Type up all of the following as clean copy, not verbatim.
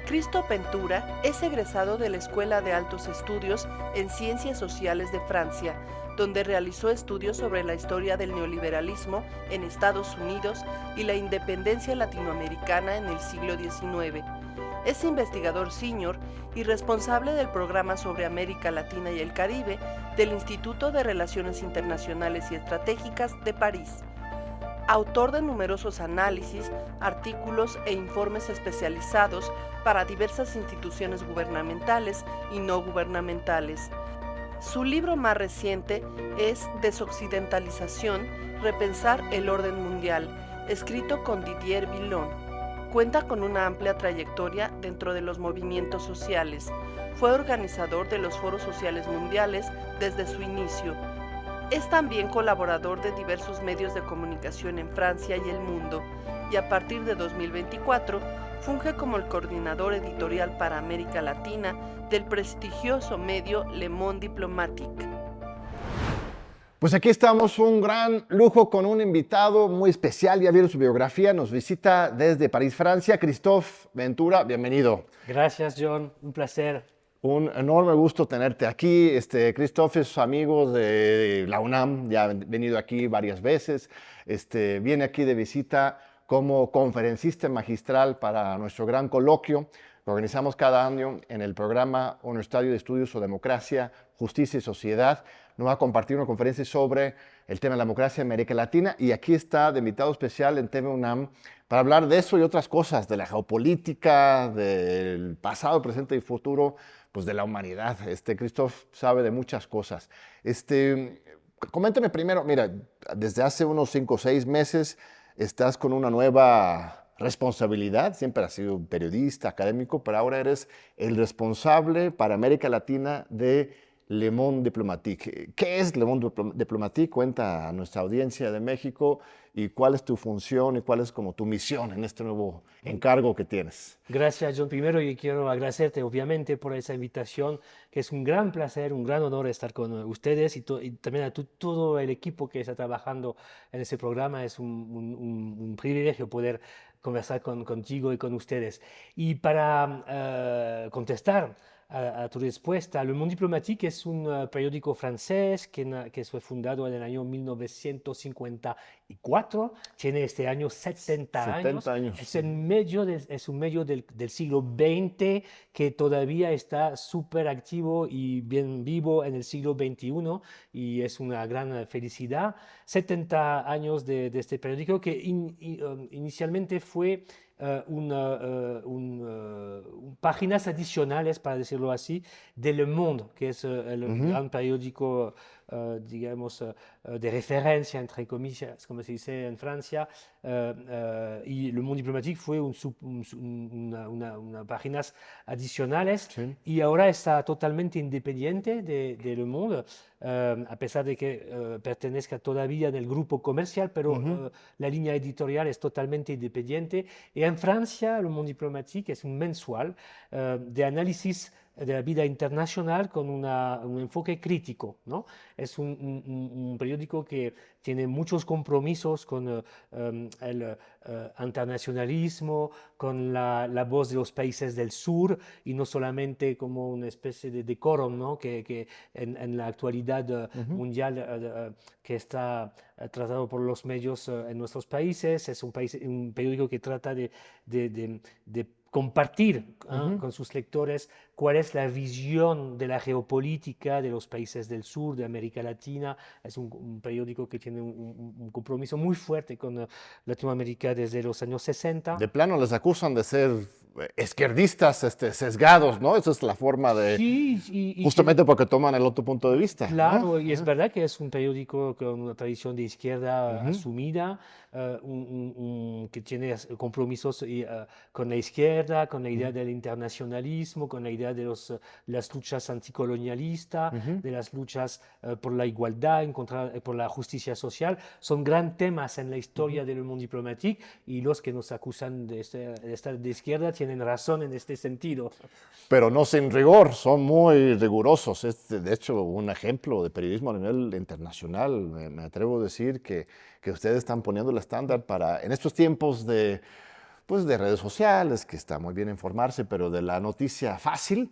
Cristo Ventura es egresado de la Escuela de Altos Estudios en Ciencias Sociales de Francia, donde realizó estudios sobre la historia del neoliberalismo en Estados Unidos y la independencia latinoamericana en el siglo XIX. Es investigador senior y responsable del programa sobre América Latina y el Caribe del Instituto de Relaciones Internacionales y Estratégicas de París. Autor de numerosos análisis, artículos e informes especializados para diversas instituciones gubernamentales y no gubernamentales. Su libro más reciente es Desoccidentalización, repensar el orden mundial, escrito con Didier Villon. Cuenta con una amplia trayectoria dentro de los movimientos sociales. Fue organizador de los foros sociales mundiales desde su inicio. Es también colaborador de diversos medios de comunicación en Francia y el mundo, y a partir de 2024 funge como el coordinador editorial para América Latina del prestigioso medio Le Monde Diplomatique. Pues aquí estamos, un gran lujo con un invitado muy especial. Ya vieron su biografía, nos visita desde París, Francia, Christophe Ventura, bienvenido. Gracias, John, un placer. Un enorme gusto tenerte aquí. Christophe es amigo de la UNAM, ya ha venido aquí varias veces. Viene aquí de visita como conferencista magistral para nuestro gran coloquio que organizamos cada año en el programa Universitario de Estudios sobre Democracia, Justicia y Sociedad. Nos va a compartir una conferencia sobre el tema de la democracia en América Latina y aquí está de invitado especial en TV UNAM para hablar de eso y otras cosas, de la geopolítica, del pasado, presente y futuro, pues de la humanidad. Christophe sabe de muchas cosas. Coméntame primero, mira, desde hace unos 5 o 6 meses estás con una nueva responsabilidad, siempre has sido un periodista, académico, pero ahora eres el responsable para América Latina de Le Monde Diplomatique. ¿Qué es Le Monde Diplomatique? Cuenta a nuestra audiencia de México y cuál es tu función y cuál es como tu misión en este nuevo encargo que tienes. Gracias, John. Primero yo quiero agradecerte, obviamente, por esa invitación, que es un gran placer, un gran honor estar con ustedes y también a todo el equipo que está trabajando en ese programa. Es un privilegio poder conversar contigo y con ustedes. Y para contestar a tu respuesta, Le Monde Diplomatique es un periódico francés que fue fundado en el año 1954, tiene este año 70 años. Es un medio del siglo XX que todavía está súper activo y bien vivo en el siglo XXI y es una gran felicidad. 70 años de este periódico que inicialmente fue páginas adicionales, para decirlo así, de Le Monde, que es el gran periódico, digamos, de referencia, entre comillas, como se dice en Francia, y Le Monde Diplomatique fue una páginas adicionales, sí. Y ahora está totalmente independiente de Le Monde, a pesar de que pertenezca todavía en el grupo comercial, pero la línea editorial es totalmente independiente. Y en Francia, Le Monde Diplomatique es un mensual de análisis de la vida internacional con un enfoque crítico, ¿no? Es un periódico que tiene muchos compromisos con el internacionalismo, con la voz de los países del sur y no solamente como una especie de decorum, ¿no? que en la actualidad mundial que está tratado por los medios en nuestros países. Es un periódico que trata de compartir con sus lectores cuál es la visión de la geopolítica de los países del sur, de América Latina. Es un periódico que tiene un compromiso muy fuerte con Latinoamérica desde los años 60. De plano les acusan de ser izquierdistas sesgados, ¿no? Esa es la forma de... Sí, justamente porque toman el otro punto de vista. Claro, ¿no? Y es verdad que es un periódico con una tradición de izquierda asumida, que tiene compromisos con la izquierda, con la idea del internacionalismo, con la idea de las luchas anticolonialistas, de las luchas por la igualdad, por la justicia social. Son grandes temas en la historia del mundo diplomático y los que nos acusan de estar de izquierda tienen razón en este sentido. Pero no sin rigor, son muy rigurosos. Es, de hecho, un ejemplo de periodismo a nivel internacional. Me atrevo a decir que ustedes están poniendo el estándar para, en estos tiempos de pues, de redes sociales, que está muy bien informarse, pero de la noticia fácil.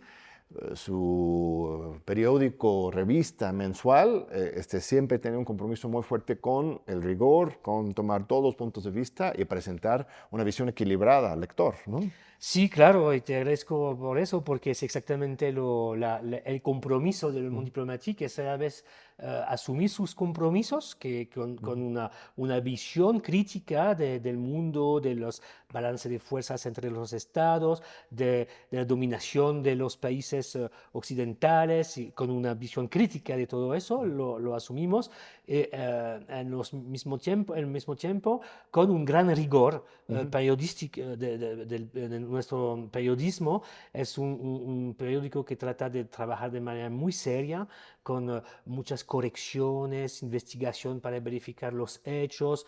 Su periódico, revista mensual, siempre tiene un compromiso muy fuerte con el rigor, con tomar todos los puntos de vista y presentar una visión equilibrada al lector, ¿no? Sí, claro, y te agradezco por eso, porque es exactamente el compromiso del Monde Diplomatique, es a la vez asumir sus compromisos con una visión crítica del mundo, de los balances de fuerzas entre los estados, de la dominación de los países occidentales, y con una visión crítica de todo eso, lo asumimos, al mismo tiempo, con un gran rigor periodístico de nuestro periodismo. Es un periódico que trata de trabajar de manera muy seria, con muchas correcciones, investigación para verificar los hechos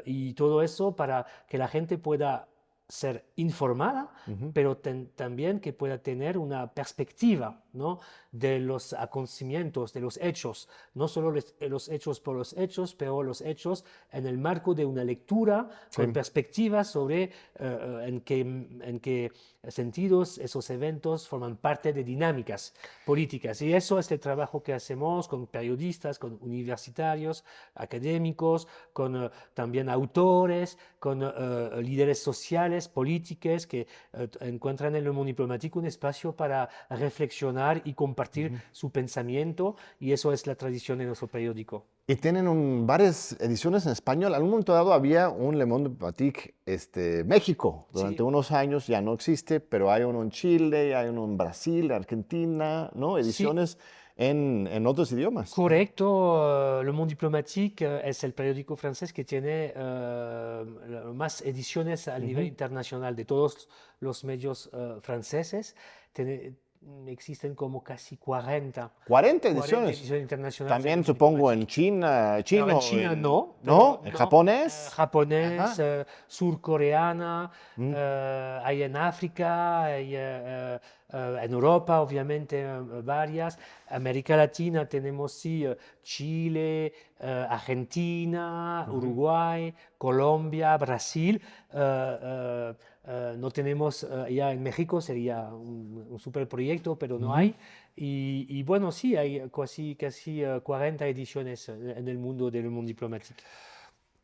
y todo eso para que la gente pueda ser informada, pero también que pueda tener una perspectiva, ¿no?, de los acontecimientos, de los hechos, no solo los hechos por los hechos, pero los hechos en el marco de una lectura con perspectiva sobre en qué sentidos esos eventos forman parte de dinámicas políticas. Y eso es el trabajo que hacemos con periodistas, con universitarios, académicos, con también autores, con líderes sociales, políticos, que encuentran en el Monde Diplomatique un espacio para reflexionar y compartir su pensamiento, y eso es la tradición de nuestro periódico. Y tienen varias ediciones en español. En un momento dado había un Le Monde Diplomatique México. Durante unos años ya no existe, pero hay uno en Chile, hay uno en Brasil, Argentina, ¿no? Ediciones en otros idiomas. Correcto. Le Monde Diplomatique es el periódico francés que tiene más ediciones a nivel internacional de todos los medios franceses. Existen como casi 40 ediciones internacionales. También supongo en China, chino. No, en China no. ¿No? ¿En japonés? Japonés, surcoreana, hay en África, hay en Europa, obviamente, varias. América Latina tenemos, sí, Chile, Argentina, Uruguay, Colombia, Brasil. No tenemos, ya en México sería un super proyecto, pero no hay. Y bueno, sí, hay casi 40 ediciones en el mundo del Monde Diplomatique.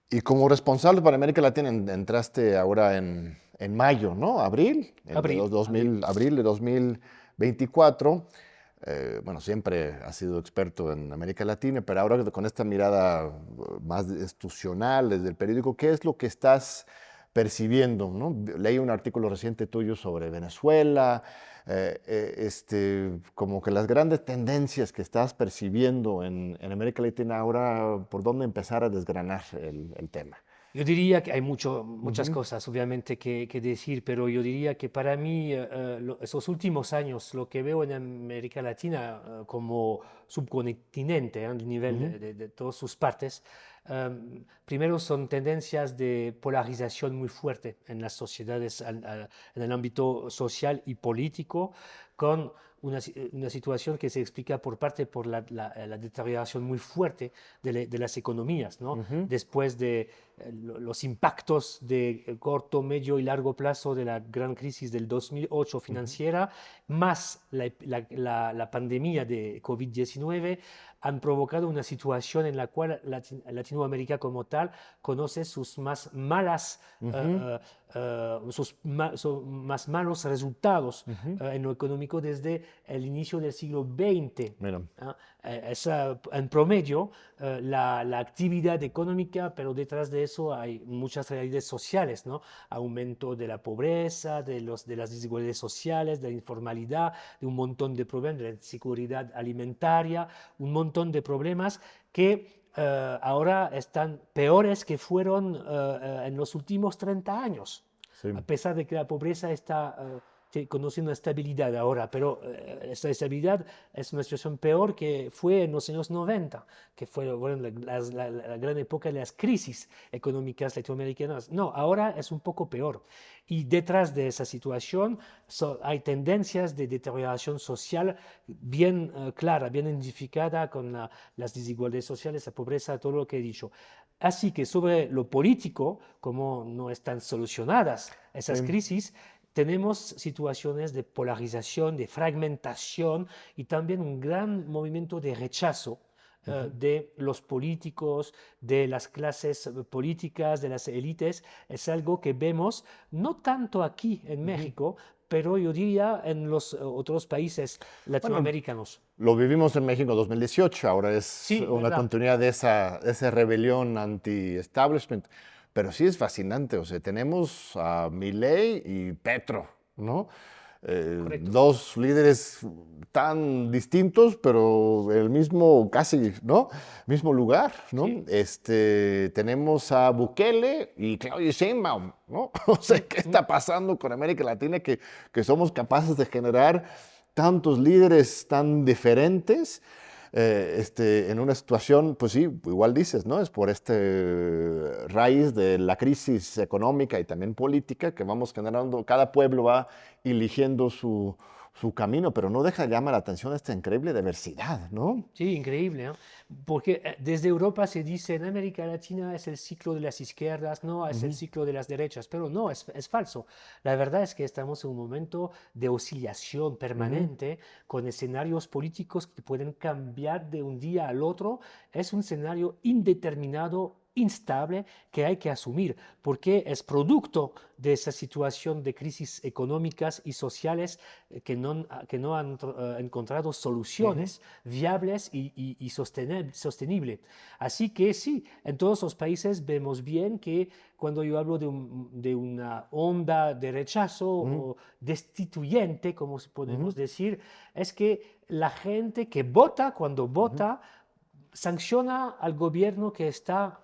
Y como responsable para América Latina entraste ahora en mayo, ¿no? Abril de 2024. Bueno, siempre has sido experto en América Latina, pero ahora con esta mirada más institucional desde el periódico, ¿qué es lo que estás percibiendo, ¿no? Leí un artículo reciente tuyo sobre Venezuela, como que las grandes tendencias que estás percibiendo en América Latina ahora, ¿por dónde empezar a desgranar el tema? Yo diría que hay muchas cosas, obviamente, que decir, pero yo diría que para mí, esos últimos años, lo que veo en América Latina como subcontinente, a nivel de todas sus partes, primero son tendencias de polarización muy fuerte en las sociedades, en el ámbito social y político, con una situación que se explica por la deterioración muy fuerte de las economías, ¿no? Después de los impactos de corto, medio y largo plazo de la gran crisis del 2008 financiera, más la pandemia de COVID-19, han provocado una situación en la cual Latinoamérica como tal conoce sus más malas, sus más malos resultados en lo económico desde el inicio del siglo XX. En promedio, la actividad económica, pero detrás de eso hay muchas realidades sociales, ¿no? Aumento de la pobreza, de las desigualdades sociales, de la informalidad, de un montón de problemas, de la inseguridad alimentaria, un montón de problemas que ahora están peores que fueron en los últimos 30 años, a pesar de que la pobreza está conociendo estabilidad ahora, pero esta estabilidad es una situación peor que fue en los años 90, que fue la gran época de las crisis económicas latinoamericanas. No, ahora es un poco peor. Y detrás de esa situación hay tendencias de deterioración social bien clara, bien identificada con las desigualdades sociales, la pobreza, todo lo que he dicho. Así que sobre lo político, como no están solucionadas esas Sí. crisis, tenemos situaciones de polarización, de fragmentación y también un gran movimiento de rechazo de los políticos, de las clases políticas, de las élites. Es algo que vemos no tanto aquí en México, pero yo diría en los otros países Bueno, latinoamericanos. lo vivimos en México 2018, ahora es Sí, una ¿verdad? continuidad de esa rebelión anti-establishment, pero sí es fascinante, o sea, tenemos a Milei y Petro, ¿no? Correcto. Dos líderes tan distintos, pero el mismo, casi, ¿no? Mismo lugar, ¿no? Sí. Tenemos a Bukele y Claudia Sheinbaum, ¿no? O sea, ¿qué está pasando con América Latina que somos capaces de generar tantos líderes tan diferentes en una situación, pues sí, igual dices, ¿no? Es por raíz de la crisis económica y también política que vamos generando, cada pueblo va eligiendo su camino, pero no deja de llamar la atención esta increíble diversidad, ¿no? Sí, increíble, ¿no? Porque desde Europa se dice en América Latina es el ciclo de las izquierdas, no, es el ciclo de las derechas, pero no, es falso. La verdad es que estamos en un momento de oscilación permanente con escenarios políticos que pueden cambiar de un día al otro. Es un escenario indeterminado, instable, que hay que asumir, porque es producto de esa situación de crisis económicas y sociales que no han encontrado soluciones viables y sostenibles. Así que sí, en todos los países vemos bien que cuando yo hablo de una onda de rechazo o destituyente, como podemos decir, es que la gente que vota, cuando vota, sanciona al gobierno que está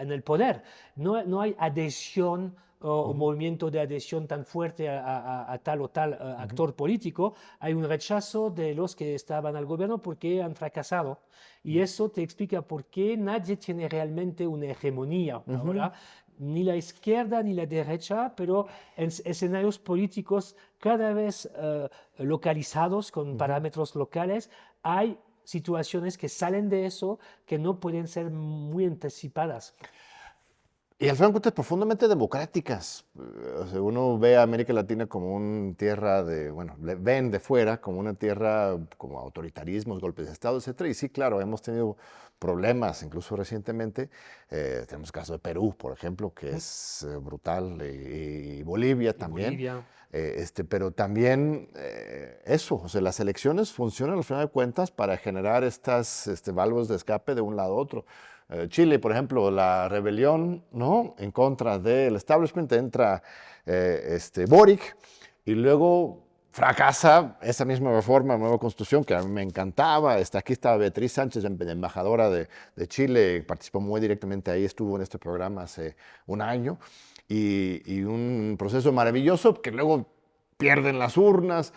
en el poder. No hay adhesión o movimiento de adhesión tan fuerte a tal o tal actor político. Hay un rechazo de los que estaban al gobierno porque han fracasado. Y eso te explica por qué nadie tiene realmente una hegemonía ahora, ni la izquierda ni la derecha, pero en escenarios políticos cada vez localizados con parámetros locales, hay situaciones que salen de eso que no pueden ser muy anticipadas. Y al final de cuentas profundamente democráticas. O sea, uno ve a América Latina como una tierra bueno, ven de fuera como una tierra como autoritarismos, golpes de Estado, etcétera. Y sí, claro, hemos tenido problemas, incluso recientemente. Tenemos el caso de Perú, por ejemplo, que es brutal, y Bolivia Y también. Bolivia. Pero también eso, o sea, las elecciones funcionan al final de cuentas para generar estas válvulas de escape de un lado a otro. Chile, por ejemplo, la rebelión, ¿no? En contra del establishment, entra Boric y luego fracasa esa misma reforma, nueva constitución, que a mí me encantaba. Aquí estaba Beatriz Sánchez, embajadora de Chile, participó muy directamente ahí, estuvo en este programa hace un año, y un proceso maravilloso que luego pierden las urnas.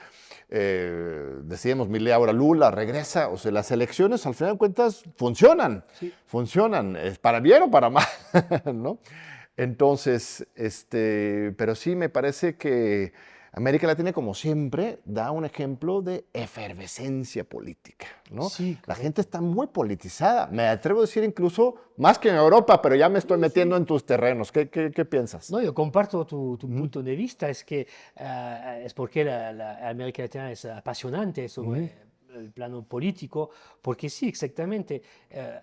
Decíamos, Milei ahora Lula regresa, o sea, las elecciones al final de cuentas funcionan, Sí. funcionan, es para bien o para mal, ¿no? Entonces, pero sí me parece que América Latina, como siempre, da un ejemplo de efervescencia política, ¿no? Sí, La gente correcto. está muy politizada, me atrevo a decir incluso más que en Europa, pero ya me estoy metiendo en tus terrenos. ¿Qué piensas? No, yo comparto tu punto de vista, es que es porque la América Latina es apasionante sobre el plano político, porque sí, exactamente,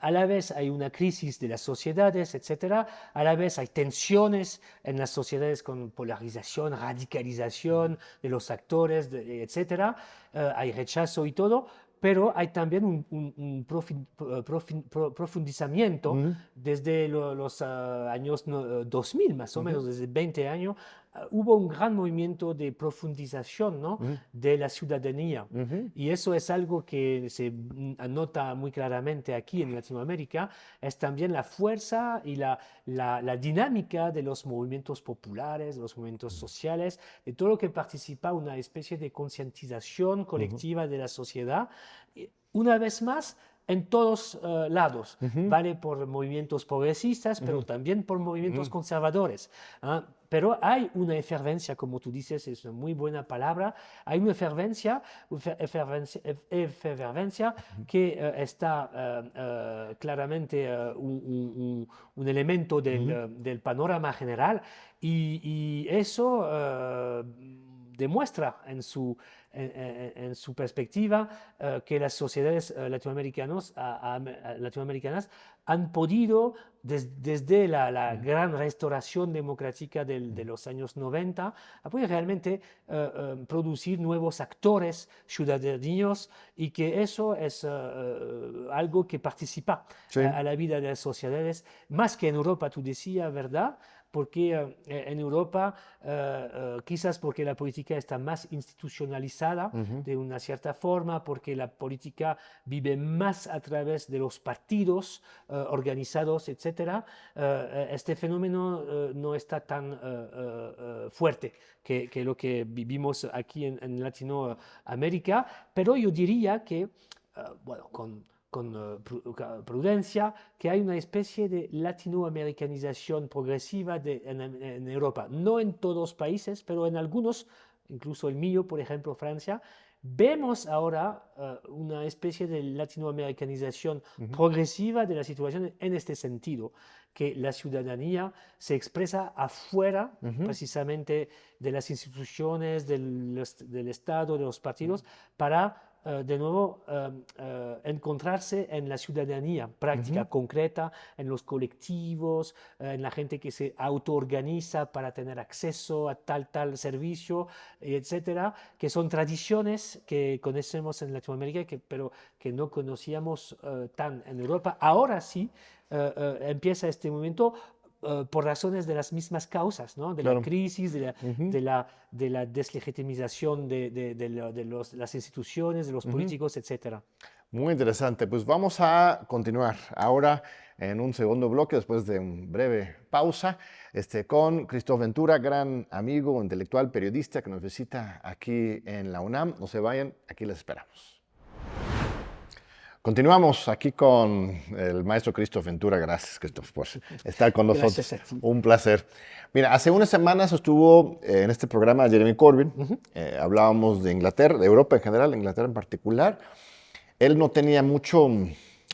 a la vez hay una crisis de las sociedades, etcétera, a la vez hay tensiones en las sociedades con polarización, radicalización de los actores, etcétera, hay rechazo y todo, pero hay también un profundizamiento desde los años 2000, más o menos, desde 20 años, hubo un gran movimiento de profundización, ¿no? de la ciudadanía. Y eso es algo que se nota muy claramente aquí en Latinoamérica, es también la fuerza y la dinámica de los movimientos populares, de los movimientos sociales, de todo lo que participa una especie de concientización colectiva de la sociedad. Una vez más, en todos lados. Vale por movimientos progresistas, pero también por movimientos conservadores. Pero hay una efervescencia, como tú dices, es una muy buena palabra, hay una efervescencia que está claramente un elemento del panorama general y eso demuestra en su perspectiva que las sociedades latinoamericanas han podido, desde la gran restauración democrática de los años 90, ha podido realmente producir nuevos actores ciudadanos y que eso es algo que participa a la vida de las sociedades, más que en Europa, tú decías, ¿verdad? Porque en Europa, quizás porque la política está más institucionalizada de una cierta forma, porque la política vive más a través de los partidos organizados, etc., este fenómeno no está tan fuerte que lo que vivimos aquí en Latinoamérica, pero yo diría que, bueno, con prudencia, que hay una especie de latinoamericanización progresiva en Europa. No en todos los países, pero en algunos, incluso el mío, por ejemplo, Francia, vemos ahora una especie de latinoamericanización progresiva de la situación en este sentido, que la ciudadanía se expresa afuera precisamente de las instituciones, del Estado, de los partidos, para de nuevo encontrarse en la ciudadanía práctica, concreta, en los colectivos, en la gente que se autoorganiza para tener acceso a tal servicio, etcétera, que son tradiciones que conocemos en Latinoamérica, pero que no conocíamos tan en Europa. Ahora sí empieza este movimiento por razones de las mismas causas, ¿no? De la crisis, de la deslegitimización de las instituciones, de los políticos, etc. Muy interesante. Pues vamos a continuar ahora en un segundo bloque, después de una breve pausa, con Christophe Ventura, gran amigo, intelectual, periodista que nos visita aquí en la UNAM. No se vayan, aquí les esperamos. Continuamos aquí con el maestro Christophe Ventura. Gracias, Christophe, por estar con nosotros. Gracias a ti. Un placer. Mira, hace unas semanas estuvo en este programa Jeremy Corbyn. Hablábamos de Inglaterra, de Europa en general, de Inglaterra en particular. Él no tenía mucho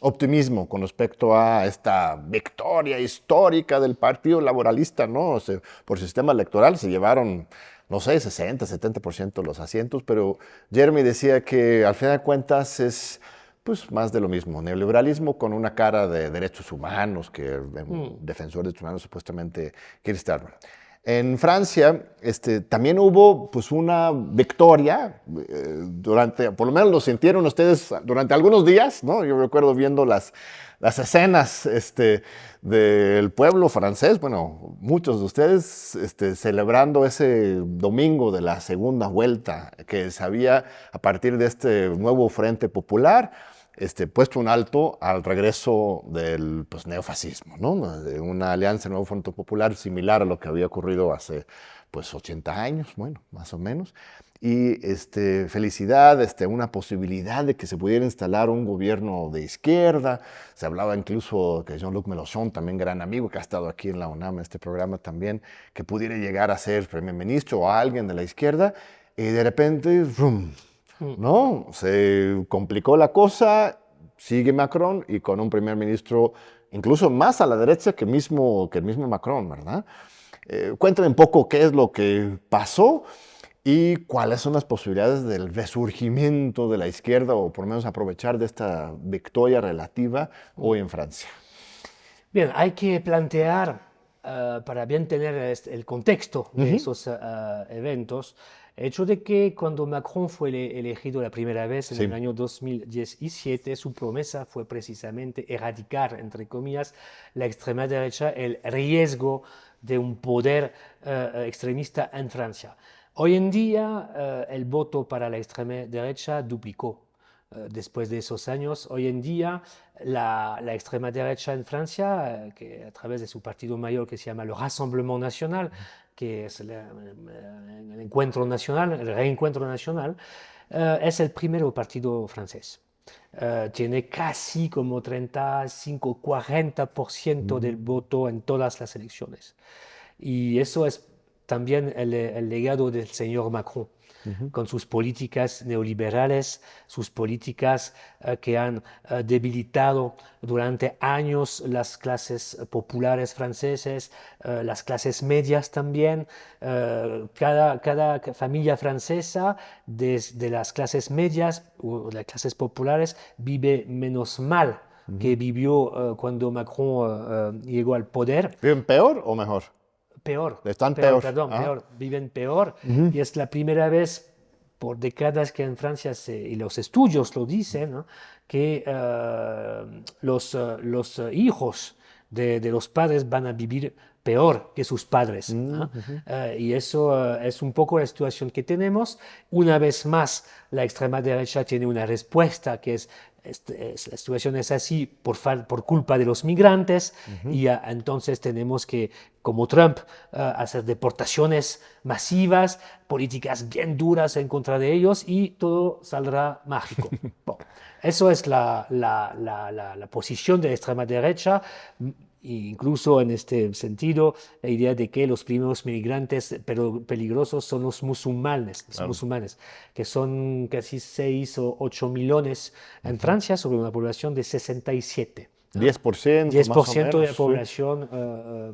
optimismo con respecto a esta victoria histórica del Partido Laboralista, ¿no? O sea, por sistema electoral se llevaron, no sé, 60, 70% de los asientos, pero Jeremy decía que al final de cuentas es pues más de lo mismo, neoliberalismo con una cara de derechos humanos, que un defensor de derechos humanos supuestamente quiere estar. En Francia también hubo pues una victoria, por lo menos lo sintieron ustedes durante algunos días, ¿no? Yo recuerdo viendo las escenas del pueblo francés, bueno, muchos de ustedes celebrando ese domingo de la segunda vuelta, que se había, a partir de este nuevo Frente Popular, puesto un alto al regreso del neofascismo, ¿no? De una alianza Nuevo Frente Popular similar a lo que había ocurrido hace 80 años, bueno, más o menos. Y felicidad, una posibilidad de que se pudiera instalar un gobierno de izquierda. Se hablaba incluso que Jean-Luc Mélenchon, también gran amigo, que ha estado aquí en la UNAM, en este programa también, que pudiera llegar a ser primer ministro o alguien de la izquierda. Y de repente, ¡rum!, ¿no? Se complicó la cosa, sigue Macron y con un primer ministro incluso más a la derecha que el mismo Macron, ¿verdad? Cuéntame un poco qué es lo que pasó y cuáles son las posibilidades del resurgimiento de la izquierda, o por lo menos aprovechar de esta victoria relativa hoy en Francia. Bien, hay que plantear, para bien tener el contexto de esos eventos, el hecho de que cuando Macron fue elegido la primera vez en el año 2017, su promesa fue precisamente erradicar, entre comillas, la extrema derecha, el riesgo de un poder extremista en Francia. Hoy en día el voto para la extrema derecha duplicó. Después de esos años, hoy en día la extrema derecha en Francia, que a través de su partido mayor que se llama le Rassemblement National, que es el encuentro nacional, el reencuentro nacional, es el primer partido francés. Tiene casi como 35-40% del voto en todas las elecciones. Y eso es también el legado del señor Macron, con sus políticas neoliberales, sus políticas que han debilitado durante años las clases populares franceses, las clases medias también. Cada familia francesa, desde las clases medias o las clases populares, vive menos mal que vivió cuando Macron llegó al poder. ¿Viven peor o mejor? Peor, Están peor. perdón, Ah. peor, viven peor. Y es la primera vez por décadas que en Francia, y los estudios lo dicen, ¿no?, que los hijos de los padres van a vivir peor que sus padres, ¿no? Y eso es un poco la situación que tenemos. Una vez más, la extrema derecha tiene una respuesta que es la situación es así por culpa de los migrantes y entonces tenemos que, como Trump, hacer deportaciones masivas, políticas bien duras en contra de ellos y todo saldrá mágico. Bueno, eso es la posición de la extrema derecha. Incluso en este sentido, la idea de que los primeros migrantes pero peligrosos son los musulmanes, que son casi 6 o 8 millones en Francia sobre una población de 67. 10%, 10% más o menos, de la sí. población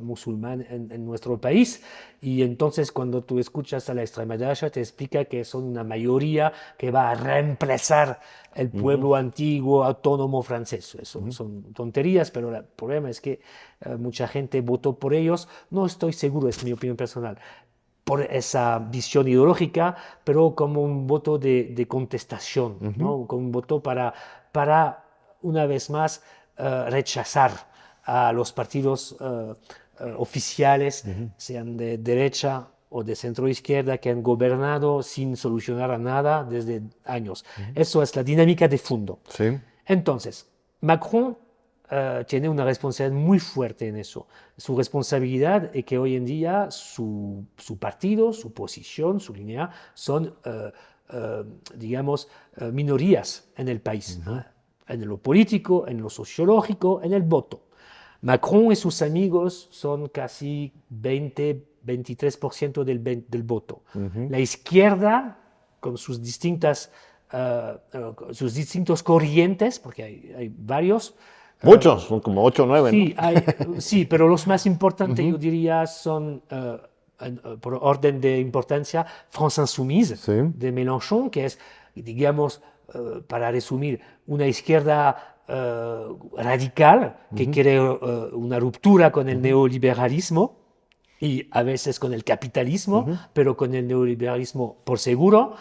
musulmana en nuestro país. Y entonces cuando tú escuchas a la extrema derecha te explica que son una mayoría que va a reemplazar el pueblo antiguo, autónomo francés. Eso son tonterías, pero el problema es que mucha gente votó por ellos. No estoy seguro, es mi opinión personal, por esa visión ideológica, pero como un voto de contestación, ¿no? Como un voto para una vez más, rechazar a los partidos oficiales, sean de derecha o de centro izquierda, que han gobernado sin solucionar a nada desde años. Eso es la dinámica de fondo. Sí. Entonces, Macron tiene una responsabilidad muy fuerte en eso. Su responsabilidad es que hoy en día su partido, su posición, su línea son, digamos, minorías en el país, ¿no? En lo político, en lo sociológico, en el voto. Macron y sus amigos son casi 20-23% del voto. La izquierda, con sus distintos corrientes, porque hay varios. Muchos, son como 8 o 9, Sí, ¿no? sí, pero los más importantes, yo diría, son, por orden de importancia, France Insoumise, Sí. de Mélenchon, que es, digamos, para resumir, una izquierda radical que quiere una ruptura con el neoliberalismo y a veces con el capitalismo, pero con el neoliberalismo por seguro,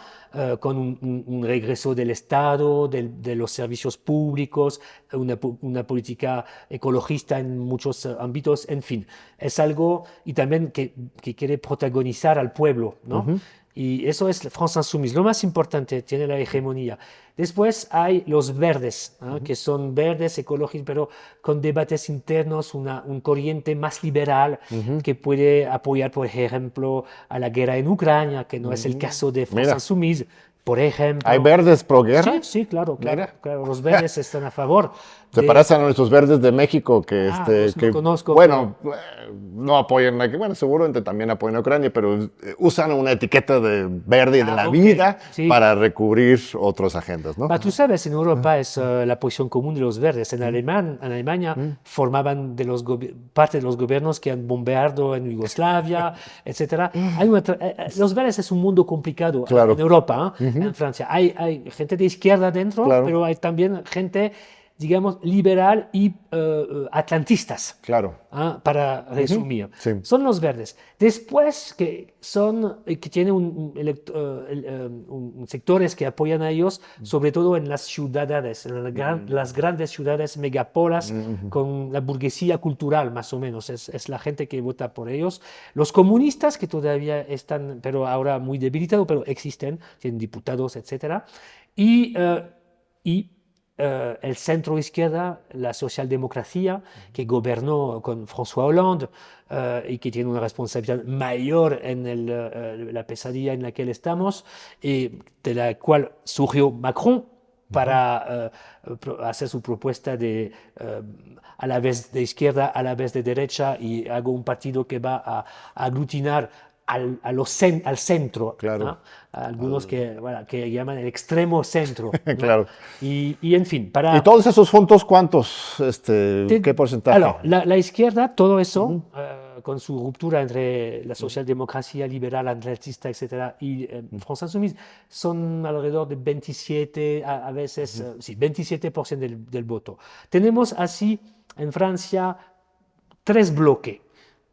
con un regreso del Estado, de los servicios públicos, una política ecologista en muchos ámbitos, en fin. Es algo, y también que quiere protagonizar al pueblo, ¿no? Y eso es France Insoumise. Lo más importante, tiene la hegemonía. Después hay los verdes, ¿no?, que son verdes, ecológicos, pero con debates internos, un corriente más liberal que puede apoyar, por ejemplo, a la guerra en Ucrania, que no es el caso de France Insoumise, por ejemplo. ¿Hay verdes pro guerra? Sí, sí, claro. Mira. Los verdes están a favor. Se parecen a nuestros verdes de México, que, Pues que no conozco, bueno, no apoyan, bueno, seguramente también apoyan a Ucrania, pero usan una etiqueta de verde y de la ok, vida sí. para recubrir otras agendas, ¿no? Tú sabes, en Europa es la posición común de los verdes. En Alemania formaban parte de los gobiernos que han bombeado en Yugoslavia, etc. Los verdes es un mundo complicado Claro. en Europa, en Francia. Hay gente de izquierda dentro, Claro. pero hay también gente, digamos, liberal y atlantistas. Claro. Para resumir. Sí. Son los verdes. Después que tienen sectores que apoyan a ellos, sobre todo en las ciudades, en las grandes ciudades, megapolas, con la burguesía cultural, más o menos. Es la gente que vota por ellos. Los comunistas, que todavía están, pero ahora muy debilitados, pero existen, tienen diputados, etc. Y el centro izquierda, la socialdemocracia, que gobernó con François Hollande y que tiene una responsabilidad mayor en la pesadilla en la que estamos, y de la cual surgió Macron, para hacer su propuesta de a la vez de izquierda, a la vez de derecha, y hago un partido que va a aglutinar al centro, Claro. ¿no? A algunos que llaman el extremo centro, ¿no? Claro. Y en fin, ¿Y todos esos juntos cuántos? ¿Qué porcentaje? Alors, la izquierda, todo eso, con su ruptura entre la socialdemocracia liberal, anarquista, etc., y France Insoumise, son alrededor de 27, a veces, sí, 27% del voto. Tenemos así en Francia 3 bloques.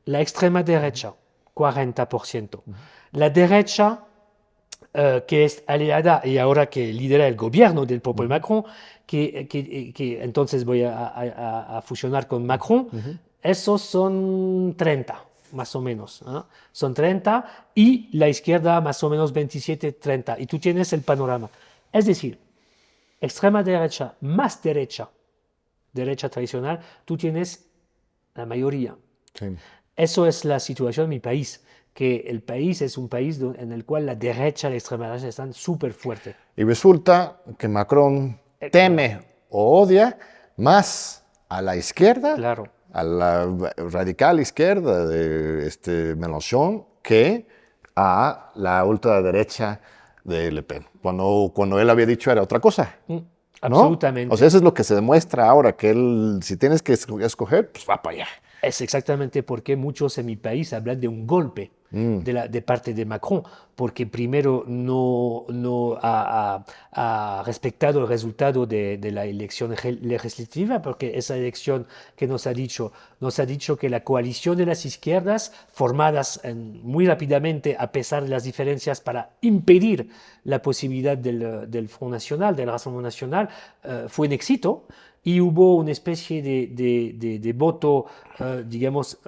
La extrema derecha, 40%. La derecha, que es aliada y ahora que lidera el gobierno del propio Macron, que entonces voy a fusionar con Macron, esos son 30, más o menos, ¿no? Son 30 y la izquierda más o menos 27, 30. Y tú tienes el panorama. Es decir, extrema derecha más derecha tradicional, tú tienes la mayoría. Sí. Eso es la situación en mi país, que el país es un país en el cual la derecha y la extrema derecha están súper fuertes. Y resulta que Macron teme o odia más a la izquierda, Claro. a la radical izquierda de Mélenchon, que a la ultraderecha de Le Pen. Cuando él había dicho era otra cosa. ¿No? Absolutamente. O sea, eso es lo que se demuestra ahora, que él, si tienes que escoger, pues va para allá. Es exactamente porque muchos en mi país hablan de un golpe de parte de Macron, porque primero no ha respetado el resultado de la elección legislativa, porque esa elección que nos ha dicho que la coalición de las izquierdas, formadas muy rápidamente a pesar de las diferencias para impedir la posibilidad del Front National, del Rassemblement National, fue un éxito. Y hubo una especie de voto, digamos,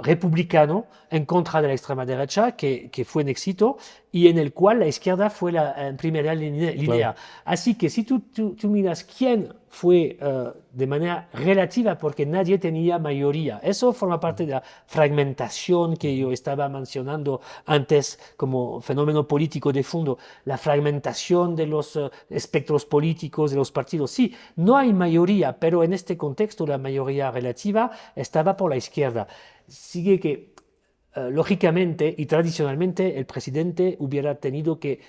republicano en contra de la extrema derecha, que fue un éxito y en el cual la izquierda fue en primera línea. Claro. Así que si tú miras quién fue de manera relativa, porque nadie tenía mayoría, eso forma parte de la fragmentación que yo estaba mencionando antes como fenómeno político de fondo, la fragmentación de los espectros políticos, de los partidos. Sí, no hay mayoría, pero en este contexto la mayoría relativa estaba por la izquierda. Sigue que lógicamente y tradicionalmente el presidente hubiera tenido que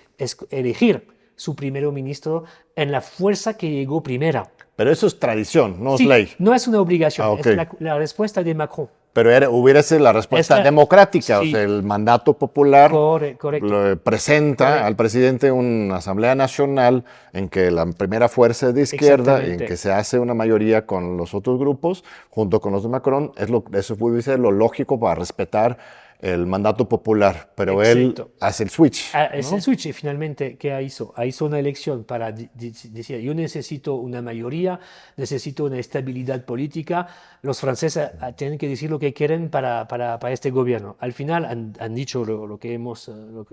elegir su primer ministro en la fuerza que llegó primera. Pero eso es tradición, no Sí, es ley. no es una obligación, Ah, ok. es la respuesta de Macron. Pero hubiera sido la respuesta Esta- democrática, sí. o sea, el mandato popular Correcto. presenta Correcto. al presidente una asamblea nacional en que la primera fuerza es de izquierda, en Exactamente. que se hace una mayoría con los otros grupos, junto con los de Macron, eso puede ser lo lógico para respetar el mandato popular, pero Exacto. él hace el switch. Es ¿no? el switch y finalmente, ¿qué hizo? Hizo una elección para decir, yo necesito una mayoría, necesito una estabilidad política. Los franceses tienen que decir lo que quieren para este gobierno. Al final han dicho lo que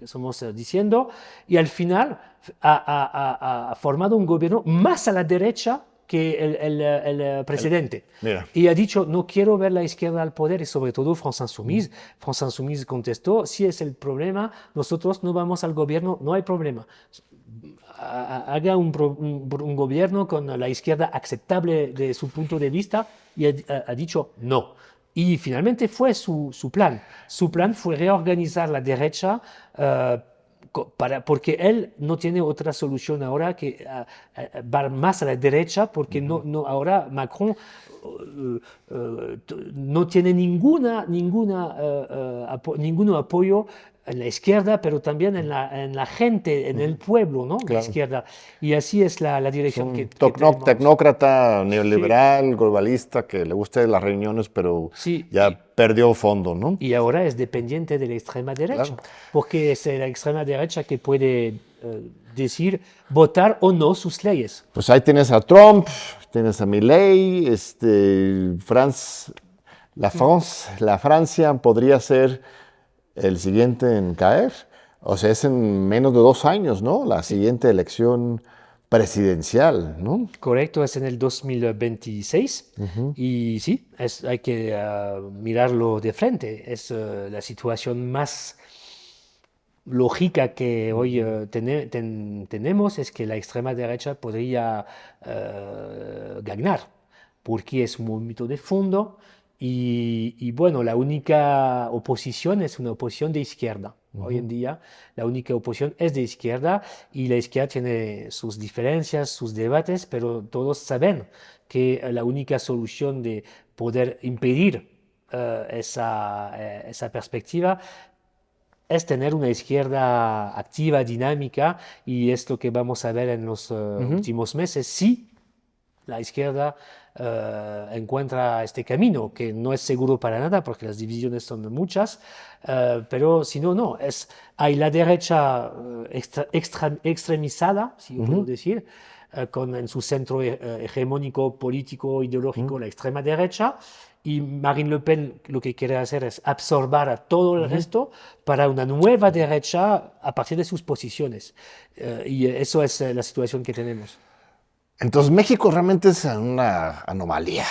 estamos diciendo y al final ha formado un gobierno más a la derecha que el presidente. Mira. Y ha dicho, no quiero ver la izquierda al poder y sobre todo France Insoumise. France Insoumise contestó, si es el problema, nosotros no vamos al gobierno, no hay problema. Haga un gobierno con la izquierda aceptable de su punto de vista y ha dicho no. Y finalmente fue su plan. Su plan fue reorganizar la derecha porque él no tiene otra solución ahora que va más a la derecha, porque ahora Macron no tiene ningún apoyo en la izquierda, pero también en la gente, en el pueblo, ¿no? Claro. La izquierda. Y así es la dirección que tenemos. Tecnócrata, neoliberal, globalista, que le gusta las reuniones, pero Sí. ya perdió fondo, ¿no? Y ahora es dependiente de la extrema derecha, Claro. porque es la extrema derecha que puede decir votar o no sus leyes. Pues ahí tienes a Trump, tienes a Milei, la Francia podría ser el siguiente en caer. O sea, es en menos de 2 años, ¿no? La siguiente elección presidencial, ¿no? Correcto, es en el 2026 y sí, hay que mirarlo de frente. Es la situación más lógica que hoy tenemos es que la extrema derecha podría ganar, porque es un movimiento de fondo y bueno, la única oposición es una oposición de izquierda. Hoy en día la única oposición es de izquierda y la izquierda tiene sus diferencias, sus debates, pero todos saben que la única solución de poder impedir esa perspectiva es tener una izquierda activa, dinámica, y es lo que vamos a ver en los últimos meses. Si la izquierda encuentra este camino, que no es seguro para nada porque las divisiones son muchas, pero si no, no. Hay la derecha extremizada, si yo puedo decir, con en su centro hegemónico, político, ideológico, la extrema derecha, y Marine Le Pen lo que quiere hacer es absorber a todo el resto para una nueva derecha a partir de sus posiciones. Y eso es la situación que tenemos. Entonces México realmente es una anomalía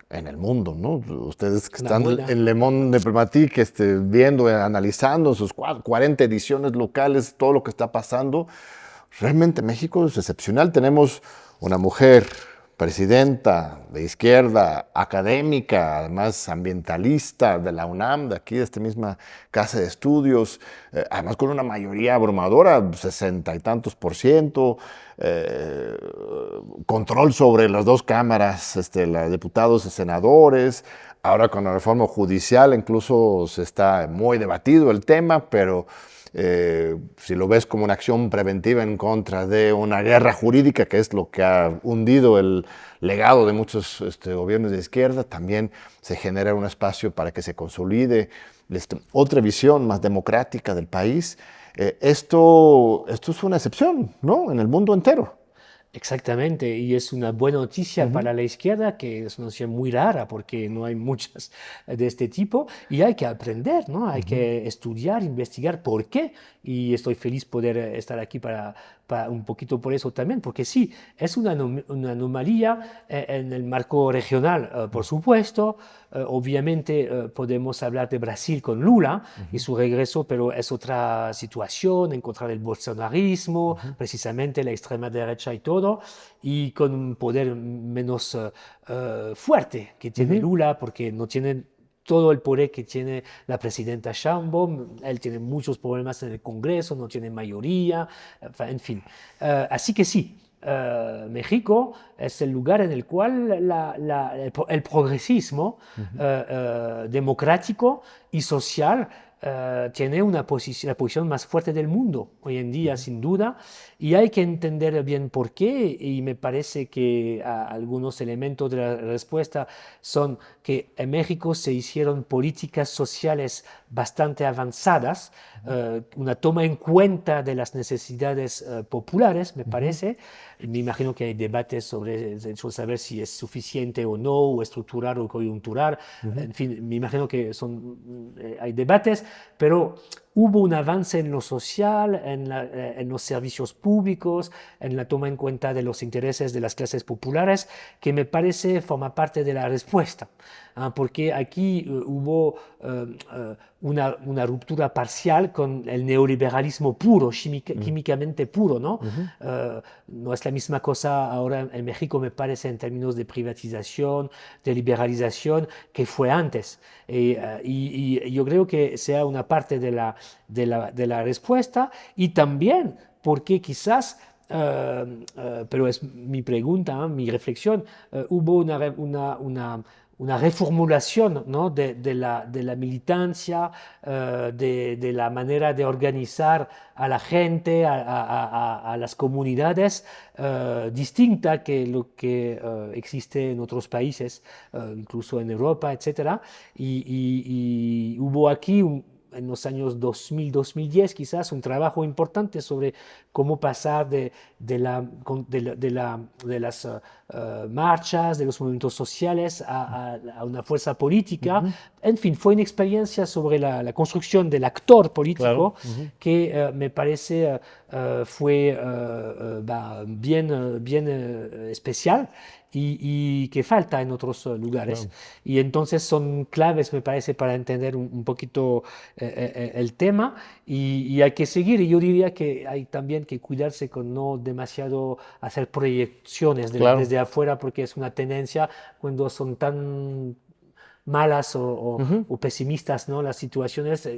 en el mundo, ¿no? Ustedes que están en Le Monde Diplomatique viendo, analizando sus 40 ediciones locales, todo lo que está pasando, realmente México es excepcional. Tenemos una mujer presidenta de izquierda, académica, además ambientalista de la UNAM, de aquí, de esta misma casa de estudios, además con una mayoría abrumadora, 60 y tantos %, control sobre las dos cámaras, los diputados y senadores. Ahora con la reforma judicial incluso se está muy debatido el tema, pero si lo ves como una acción preventiva en contra de una guerra jurídica, que es lo que ha hundido el legado de muchos gobiernos de izquierda, también se genera un espacio para que se consolide otra visión más democrática del país. Esto es una excepción, ¿no?, en el mundo entero. Exactamente, y es una buena noticia para la izquierda, que es una noticia muy rara porque no hay muchas de este tipo, y hay que aprender, ¿no? Hay que estudiar, investigar por qué, y estoy feliz poder estar aquí para un poquito por eso también, porque sí, es una anomalía en el marco regional, por supuesto. Obviamente podemos hablar de Brasil con Lula y su regreso, pero es otra situación en contra del bolsonarismo, precisamente la extrema derecha y todo, y con un poder menos fuerte que tiene Lula, porque no tiene todo el poder que tiene la presidenta Sheinbaum. Él tiene muchos problemas en el Congreso, no tiene mayoría, en fin. Así que sí, México es el lugar en el cual el progresismo democrático y social tiene la posición más fuerte del mundo hoy en día, sin duda, y hay que entender bien por qué, y me parece que algunos elementos de la respuesta son que en México se hicieron políticas sociales bastante avanzadas, una toma en cuenta de las necesidades populares, me parece. Me imagino que hay debates sobre el hecho de saber si es suficiente o no, o estructural o coyuntural. En fin, me imagino que hay debates, pero hubo un avance en lo social, en los servicios públicos, en la toma en cuenta de los intereses de las clases populares, que me parece forma parte de la respuesta. Porque aquí hubo una ruptura parcial con el neoliberalismo puro, químicamente puro, ¿no? No es la misma cosa ahora en México, me parece, en términos de privatización, de liberalización, que fue antes. Y yo creo que sea una parte de la respuesta, y también porque quizás, pero es mi pregunta, mi reflexión, hubo una reformulación, ¿no?, de la militancia, de la manera de organizar a la gente, a las comunidades, distinta que lo que existe en otros países, incluso en Europa, etc. Y hubo aquí en los años 2000-2010 quizás un trabajo importante sobre cómo pasar de las marchas, de los movimientos sociales a una fuerza política. En fin, fue una experiencia sobre la construcción del actor político, que me parece fue bien especial y que falta en otros lugares. Claro. Y entonces son claves, me parece, para entender un poquito el tema y hay que seguir. Y yo diría que hay también que cuidarse con no demasiado hacer proyecciones Claro. desde afuera, porque es una tendencia cuando son tan malas Ujú. o pesimistas, ¿no? Las situaciones,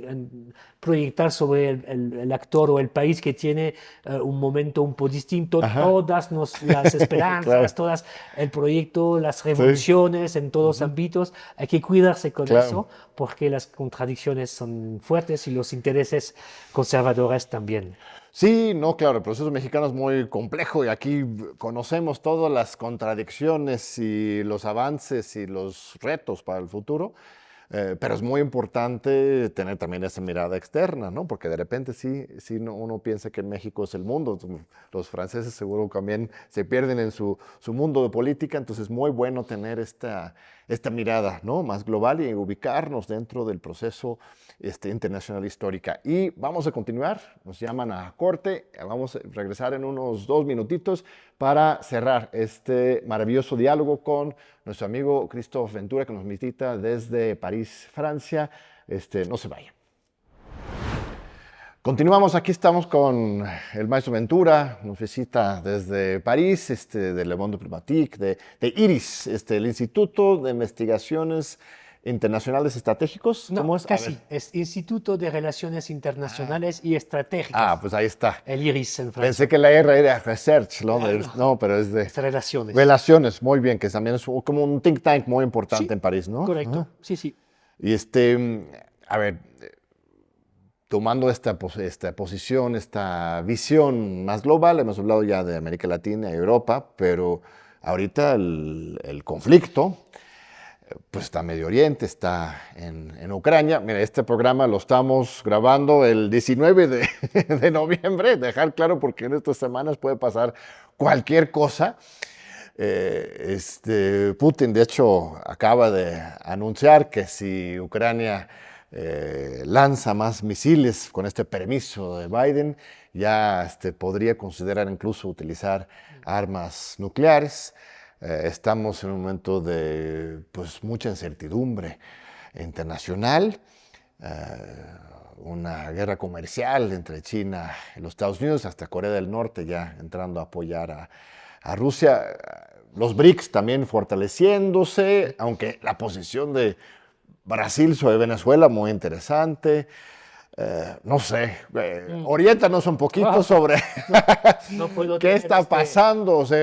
proyectar sobre el actor o el país que tiene un momento un poco distinto, Ajá. las Claro. esperanzas, todas el proyecto, las Sí. revoluciones en todos Ujú. ámbitos, hay que cuidarse con Claro. eso porque las contradicciones son fuertes y los intereses conservadores también. Sí, no, claro, el proceso mexicano es muy complejo y aquí conocemos todas las contradicciones y los avances y los retos para el futuro, pero es muy importante tener también esa mirada externa, ¿no? Porque de repente sí uno piensa que México es el mundo. Los franceses seguro también se pierden en su mundo de política, entonces es muy bueno tener esta mirada, ¿no? Más global y ubicarnos dentro del proceso internacional histórica. Y vamos a continuar, nos llaman a corte, vamos a regresar en unos 2 minutitos para cerrar este maravilloso diálogo con nuestro amigo Christophe Ventura, que nos visita desde París, Francia. No se vayan. Continuamos, aquí estamos con el maestro Ventura, nos visita desde París, de Le Monde Diplomatique, de IRIS, el Instituto de Investigaciones Internacionales Estratégicos. No, ¿Cómo es? A ver. casi. Es Instituto de Relaciones Internacionales y Estratégicas. Pues ahí está. El IRIS en Francia. Pensé que la R era Research, ¿no? No, No, pero es de es relaciones. Relaciones, muy bien, que también es como un think tank muy importante Sí, en París, ¿no? correcto. Ajá. Sí, sí. Y a ver, tomando esta posición, esta visión más global, hemos hablado ya de América Latina y Europa, pero ahorita el conflicto, pues está en Medio Oriente, está en Ucrania. Mira, este programa lo estamos grabando el 19 de noviembre, dejar claro porque en estas semanas puede pasar cualquier cosa. Putin, de hecho, acaba de anunciar que si Ucrania lanza más misiles con este permiso de Biden, ya podría considerar incluso utilizar armas nucleares. Estamos en un momento de pues, mucha incertidumbre internacional, una guerra comercial entre China y los Estados Unidos, hasta Corea del Norte ya entrando a apoyar a Rusia, los BRICS también fortaleciéndose, aunque la posición de Brasil sobre Venezuela muy interesante. No sé, oriéntanos un poquito sobre No puedo qué tener está pasando. O sea,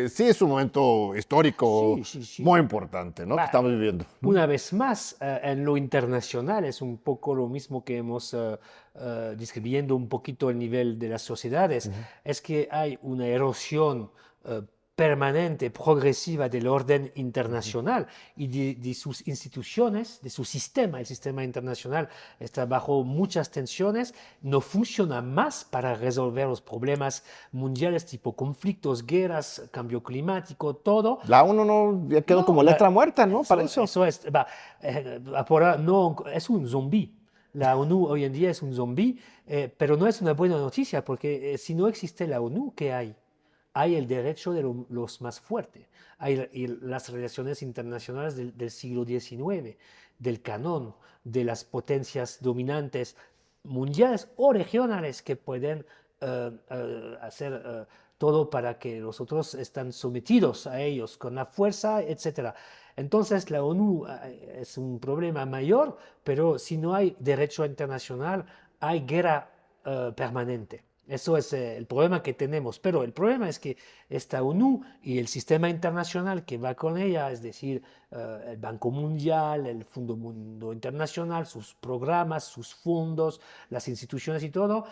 sí es un momento histórico Sí. muy importante, ¿no? Que estamos viviendo. Una vez más, en lo internacional es un poco lo mismo que hemos describiendo un poquito el nivel de las sociedades, es que hay una erosión permanente, progresiva del orden internacional y de sus instituciones, de su sistema. El sistema internacional está bajo muchas tensiones, no funciona más para resolver los problemas mundiales tipo conflictos, guerras, cambio climático, todo. La ONU no, ya quedó como letra muerta, ¿no? Para eso. Eso es, no, es un zombie. La ONU hoy en día es un zombie, pero no es una buena noticia porque si no existe la ONU, ¿qué hay? Hay el derecho de los más fuertes, hay las relaciones internacionales del siglo XIX, del canon, de las potencias dominantes mundiales o regionales que pueden hacer todo para que los otros están sometidos a ellos con la fuerza, etc. Entonces la ONU es un problema mayor, pero si no hay derecho internacional, hay guerra permanente. Eso es el problema que tenemos. Pero el problema es que esta ONU y el sistema internacional que va con ella, es decir, el Banco Mundial, el Fondo Mundo Internacional, sus programas, sus fondos, las instituciones y todo,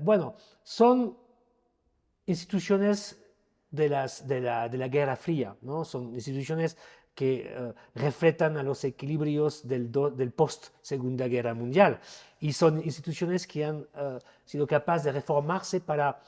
bueno, son instituciones de la Guerra Fría, ¿no? Son instituciones que reflejan a los equilibrios del post-Segunda Guerra Mundial y son instituciones que han sido capaces de reformarse para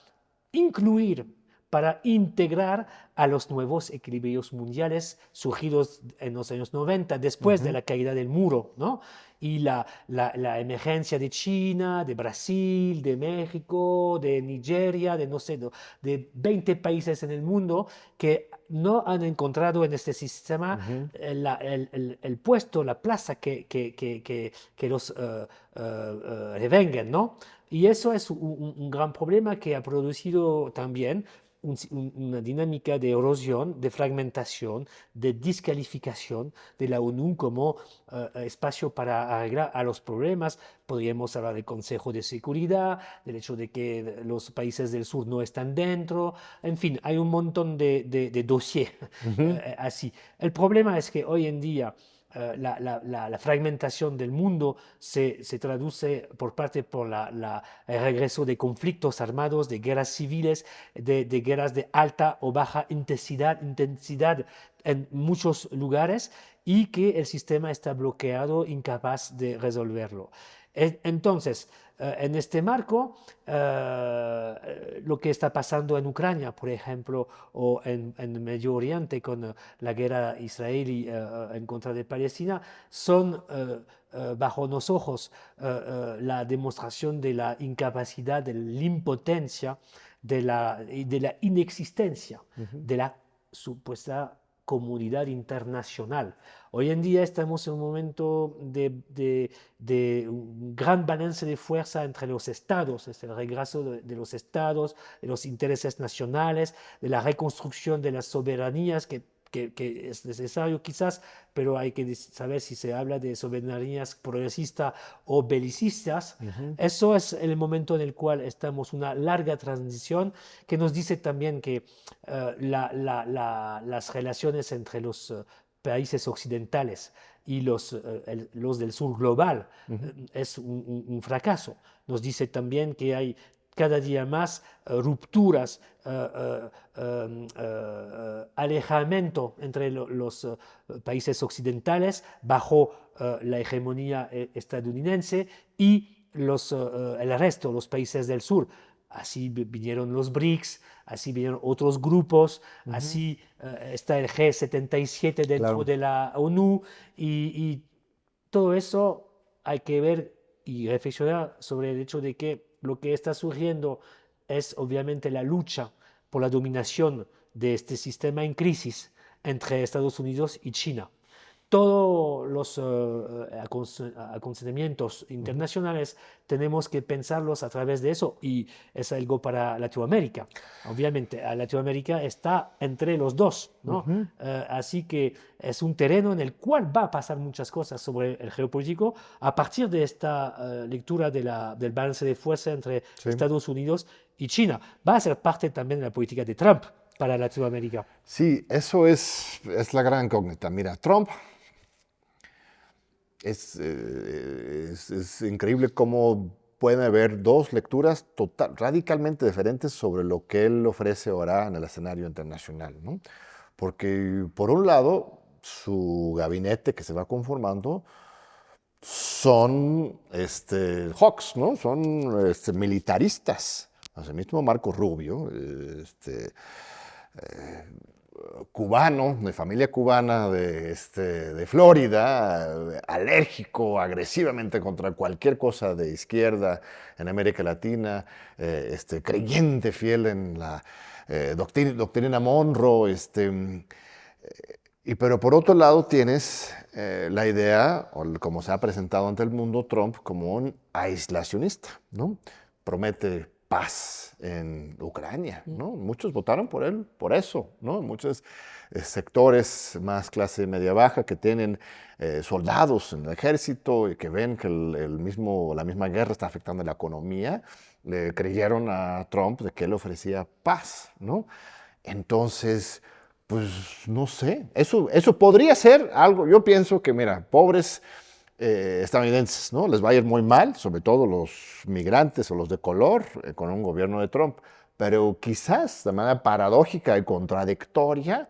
incluir, para integrar a los nuevos equilibrios mundiales surgidos en los años 90, después de la caída del muro, ¿no? Y la emergencia de China, de Brasil, de México, de Nigeria, de no sé, de 20 países en el mundo que no han encontrado en este sistema el puesto, la plaza que los revengan, ¿no? Y eso es un gran problema que ha producido también una dinámica de erosión, de fragmentación, de descalificación de la ONU como espacio para arreglar a los problemas. Podríamos hablar del Consejo de Seguridad, del hecho de que los países del sur no están dentro, en fin, hay un montón de dossiers así. El problema es que hoy en día la fragmentación del mundo se traduce por el regreso de conflictos armados, de guerras civiles, de guerras de alta o baja intensidad en muchos lugares y que el sistema está bloqueado, incapaz de resolverlo. Entonces, en este marco, lo que está pasando en Ucrania, por ejemplo, o en Medio Oriente con la guerra israelí en contra de Palestina, son bajo los ojos la demostración de la incapacidad, de la impotencia, de la inexistencia de la supuesta comunidad internacional. Hoy en día estamos en un momento de un gran balance de fuerza entre los estados, es el regreso de los estados, de los intereses nacionales, de la reconstrucción de las soberanías que es necesario quizás, pero hay que saber si se habla de soberanías progresistas o belicistas. Eso es el momento en el cual estamos, una larga transición que nos dice también que las relaciones entre los países occidentales y los del sur global es un fracaso. Nos dice también que hay cada día más rupturas, alejamiento entre los países occidentales bajo la hegemonía estadounidense y el resto, los países del sur. Así vinieron los BRICS, así vinieron otros grupos, así está el G77 dentro de la ONU y todo eso hay que ver y reflexionar sobre el hecho de que lo que está surgiendo es obviamente la lucha por la dominación de este sistema en crisis entre Estados Unidos y China. Todos los acontecimientos internacionales tenemos que pensarlos a través de eso y es algo para Latinoamérica. Obviamente, Latinoamérica está entre los dos, ¿no? Así que es un terreno en el cual va a pasar muchas cosas sobre el geopolítico a partir de esta lectura del balance de fuerza entre Estados Unidos y China. Va a ser parte también de la política de Trump para Latinoamérica. Sí, eso es la gran incógnita. Mira, Trump es increíble cómo pueden haber dos lecturas radicalmente diferentes sobre lo que él ofrece ahora en el escenario internacional, ¿no? Porque, por un lado, su gabinete que se va conformando son hawks, ¿no? Son militaristas. El mismo Marco Rubio, cubano, de familia cubana de Florida, alérgico agresivamente contra cualquier cosa de izquierda en América Latina, creyente fiel en la doctrina Monroe, pero por otro lado tienes la idea, o como se ha presentado ante el mundo, Trump como un aislacionista, ¿no? Promete paz en Ucrania, ¿no? Muchos votaron por él por eso, ¿no? Muchos sectores más clase media-baja que tienen soldados en el ejército y que ven que la misma guerra está afectando la economía, le creyeron a Trump de que él ofrecía paz, ¿no? Entonces, pues no sé, eso podría ser algo. Yo pienso que, mira, pobres estadounidenses, ¿no? Les va a ir muy mal, sobre todo los migrantes o los de color, con un gobierno de Trump. Pero quizás de manera paradójica y contradictoria,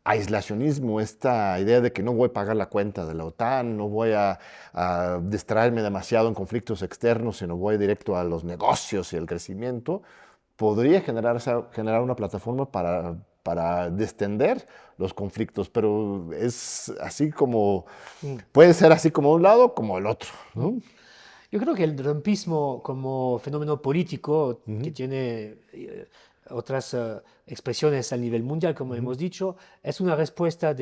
aislacionismo, esta idea de que no voy a pagar la cuenta de la OTAN, no voy a distraerme demasiado en conflictos externos, sino voy directo a los negocios y el crecimiento, podría generar una plataforma para distender los conflictos, pero es así como, puede ser así como un lado como el otro, ¿no? Yo creo que el trumpismo como fenómeno político que tiene otras expresiones a nivel mundial, como hemos dicho, es una respuesta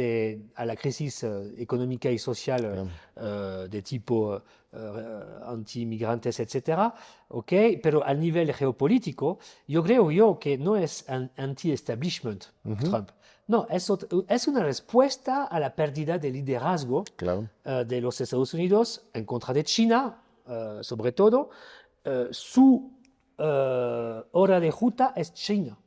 a la crisis económica y social de tipo anti-inmigrantes, etcétera, ¿ok? Pero a nivel geopolítico, yo creo que no es anti-establishment Trump. No, es una respuesta a la pérdida de liderazgo de los Estados Unidos en contra de China, sobre todo. Su hora de ruta es China.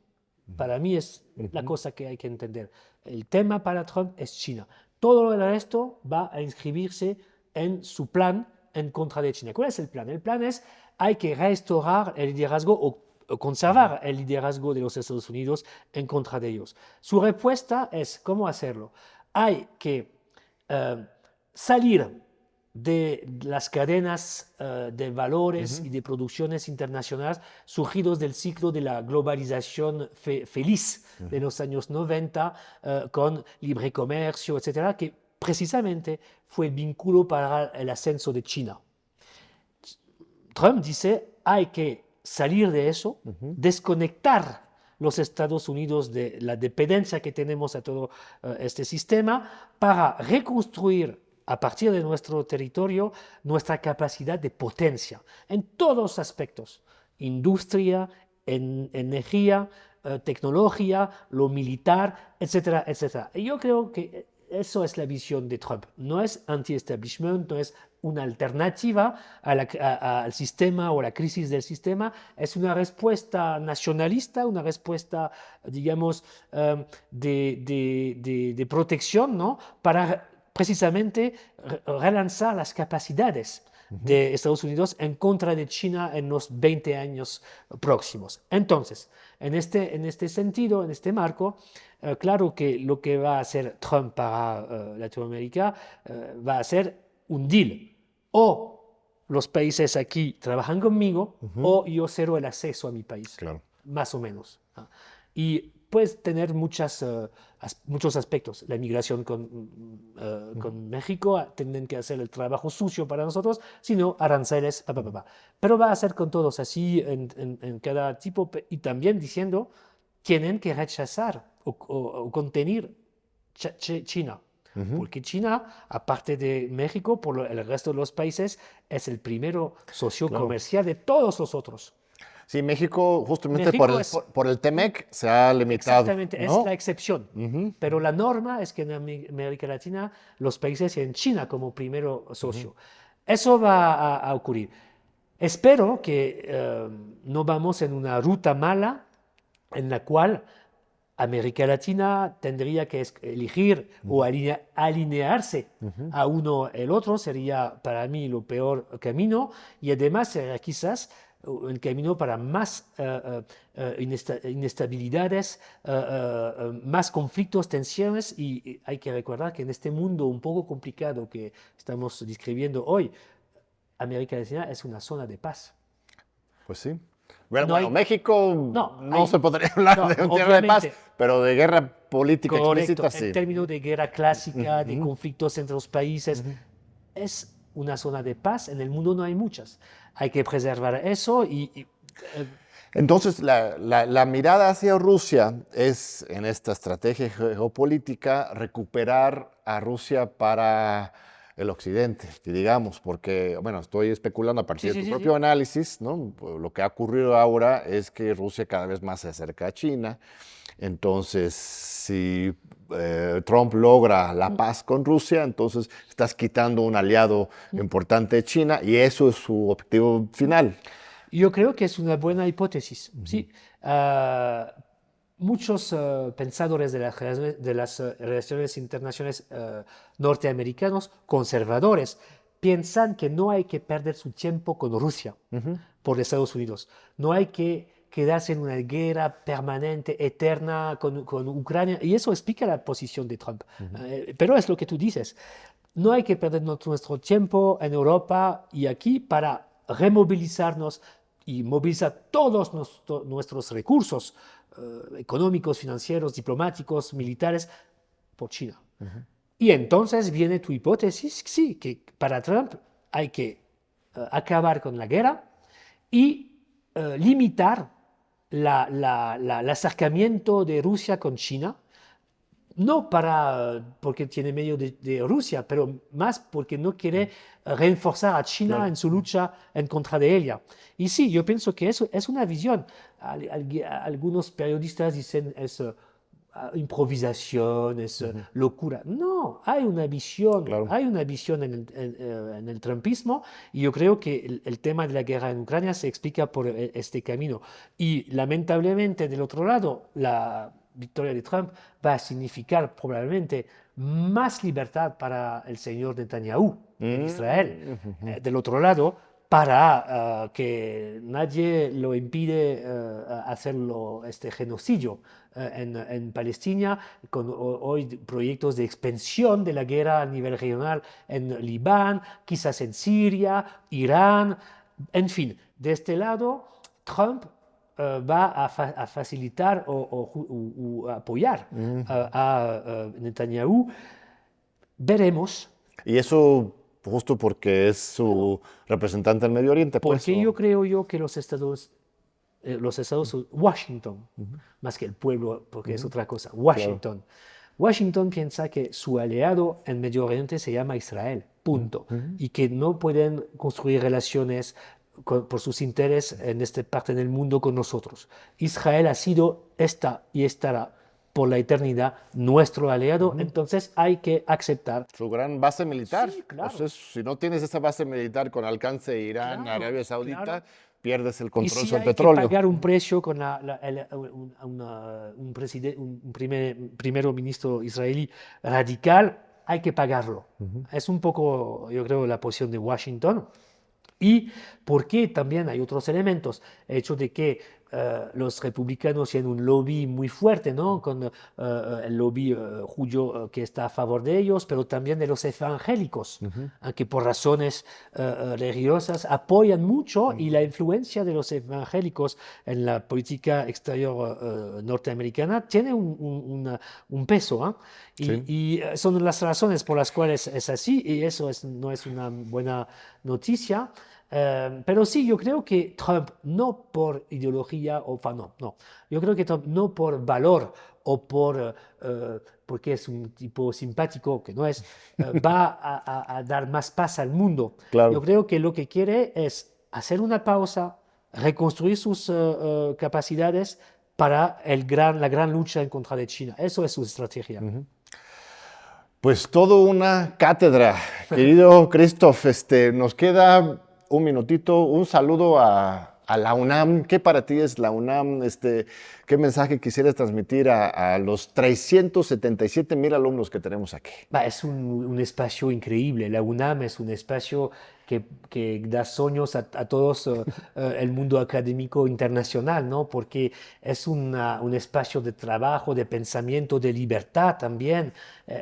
Para mí es la cosa que hay que entender. El tema para Trump es China. Todo el resto va a inscribirse en su plan en contra de China. ¿Cuál es el plan? El plan es hay que restaurar el liderazgo o conservar el liderazgo de los Estados Unidos en contra de ellos. Su respuesta es ¿cómo hacerlo? Hay que salir de las cadenas de valores y de producciones internacionales surgidos del ciclo de la globalización feliz de los años 90 con libre comercio, etcétera, que precisamente fue el vínculo para el ascenso de China. Trump dice hay que salir de eso, desconectar los Estados Unidos de la dependencia que tenemos a todo este sistema para reconstruir a partir de nuestro territorio nuestra capacidad de potencia en todos los aspectos, industria, energía, tecnología, lo militar, etcétera, etcétera. Y yo creo que eso es la visión de Trump. No es anti-establishment, no es una alternativa al sistema o a la crisis del sistema, es una respuesta nacionalista, una respuesta, digamos, de protección, ¿no? Para precisamente relanzar las capacidades de Estados Unidos en contra de China en los 20 años próximos. Entonces, en este sentido, en este marco, claro que lo que va a hacer Trump para Latinoamérica va a ser un deal. O los países aquí trabajan conmigo o yo cero el acceso a mi país. Claro. Más o menos. Y puedes tener muchos aspectos. La migración con México, tienen que hacer el trabajo sucio para nosotros, sino aranceles, Pero va a ser con todos así en cada tipo y también diciendo tienen que rechazar o contener China. Porque China, aparte de México, por el resto de los países, es el primero socio comercial de todos los otros. Sí, México, justamente por el TEMEC, se ha limitado. Exactamente, ¿no? Es la excepción. Pero la norma es que en América Latina los países tienen China como primero socio. Eso va a ocurrir. Espero que no vamos en una ruta mala en la cual América Latina tendría que elegir o alinearse a uno el otro, sería para mí lo peor camino, y además sería quizás el camino para más inestabilidades, más conflictos, tensiones, y hay que recordar que en este mundo un poco complicado que estamos describiendo hoy, América Latina es una zona de paz. Pues sí. Bueno, México no se podría hablar de un tierra de obviamente, paz, pero de guerra política correcto, explícita sí. en términos de guerra clásica, de conflictos entre los países, es una zona de paz. En el mundo no hay muchas. Hay que preservar eso Entonces, la mirada hacia Rusia es, en esta estrategia geopolítica, recuperar a Rusia para el occidente, digamos, porque, bueno, estoy especulando a partir de tu propio análisis, ¿no? Lo que ha ocurrido ahora es que Rusia cada vez más se acerca a China. Entonces, si Trump logra la paz con Rusia, entonces estás quitando un aliado importante de China y eso es su objetivo final. Yo creo que es una buena hipótesis, sí. Muchos pensadores de las relaciones internacionales norteamericanos, conservadores, piensan que no hay que perder su tiempo con Rusia por Estados Unidos. No hay que quedarse en una guerra permanente, eterna con Ucrania. Y eso explica la posición de Trump. Pero es lo que tú dices. No hay que perder nuestro tiempo en Europa y aquí para removilizarnos, y moviliza todos nuestros recursos económicos, financieros, diplomáticos, militares por China. Y entonces viene tu hipótesis, sí, que para Trump hay que acabar con la guerra y limitar el acercamiento de Rusia con China, no porque tiene medio de Rusia, pero más porque no quiere reforzar a China en su lucha en contra de ella. Y sí, yo pienso que eso es una visión. Algunos periodistas dicen es improvisación, es locura. No, hay una visión, hay una visión en el trumpismo, y yo creo que el tema de la guerra en Ucrania se explica por este camino. Y lamentablemente, del otro lado, la victoria de Trump va a significar probablemente más libertad para el señor Netanyahu en Israel. Del otro lado, para que nadie lo impide hacerlo, este genocidio en Palestina, con hoy proyectos de expansión de la guerra a nivel regional en Líbano, quizás en Siria, Irán, en fin. De este lado, Trump va a facilitar o apoyar a Netanyahu. Veremos. Y eso justo porque es su representante en Medio Oriente. Porque yo creo que los Estados Washington, más que el pueblo, porque es otra cosa, Washington. Claro. Washington piensa que su aliado en Medio Oriente se llama Israel, punto. Y que no pueden construir relaciones por sus intereses en esta parte del mundo con nosotros. Israel ha sido, está y estará por la eternidad nuestro aliado, entonces hay que aceptar. Su gran base militar. Sí, claro. Entonces, si no tienes esa base militar con alcance de Irán, Arabia Saudita, pierdes el control sobre el petróleo. Y si hay que pagar un precio con un primer ministro israelí radical, hay que pagarlo. Es un poco, yo creo, la posición de Washington. Y porque también hay otros elementos, el hecho de que los republicanos tienen un lobby muy fuerte, ¿no? Con el lobby judío que está a favor de ellos, pero también de los evangélicos, que por razones religiosas apoyan mucho, y la influencia de los evangélicos en la política exterior norteamericana tiene un peso, y son las razones por las cuales es así, y eso no es una buena noticia. Pero sí, yo creo que Trump, no por ideología, yo creo que Trump no por valor o porque es un tipo simpático, que no es, va a dar más paz al mundo. Claro. Yo creo que lo que quiere es hacer una pausa, reconstruir sus capacidades para la gran lucha en contra de China. Eso es su estrategia. Pues todo una cátedra, querido Christoph. Nos queda un minutito, un saludo a la UNAM. ¿Qué para ti es la UNAM? ¿Qué mensaje quisieras transmitir a los 377,000 alumnos que tenemos aquí? Es un espacio increíble. La UNAM es un espacio que da sueños a todos el mundo académico internacional, ¿no? Porque es un espacio de trabajo, de pensamiento, de libertad también,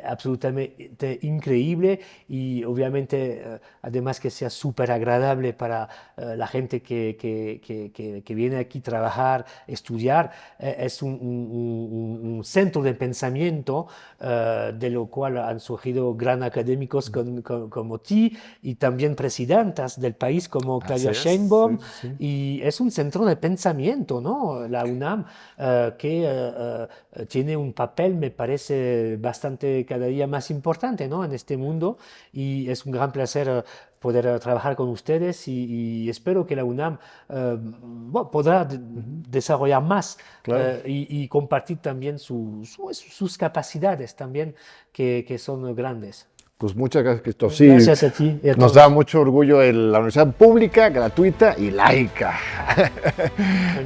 absolutamente increíble, y obviamente además que sea súper agradable para la gente que viene aquí a trabajar, estudiar. Es un centro de pensamiento de lo cual han surgido grandes académicos como ti, y también presidentas del país como Claudia Sheinbaum, y es un centro de pensamiento, ¿no? La UNAM, que tiene un papel, me parece, bastante cada día más importante, ¿no? En este mundo, y es un gran placer poder trabajar con ustedes, y espero que la UNAM podrá desarrollar más, y compartir también sus capacidades también, que son grandes. Pues muchas gracias, Christoph. Sí, gracias a ti y a nos todos. da mucho orgullo la universidad pública, gratuita y laica.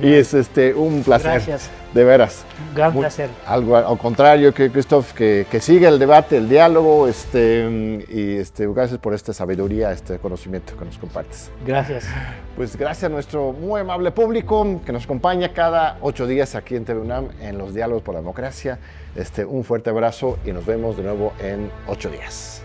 Y es un placer. Gracias. De veras. Gran placer. Al contrario, que Christoph, que siga el debate, el diálogo, y gracias por esta sabiduría, este conocimiento que nos compartes. Gracias. Pues gracias a nuestro muy amable público que nos acompaña cada 8 días aquí en TV UNAM en los Diálogos por la Democracia. Un fuerte abrazo y nos vemos de nuevo en 8 días.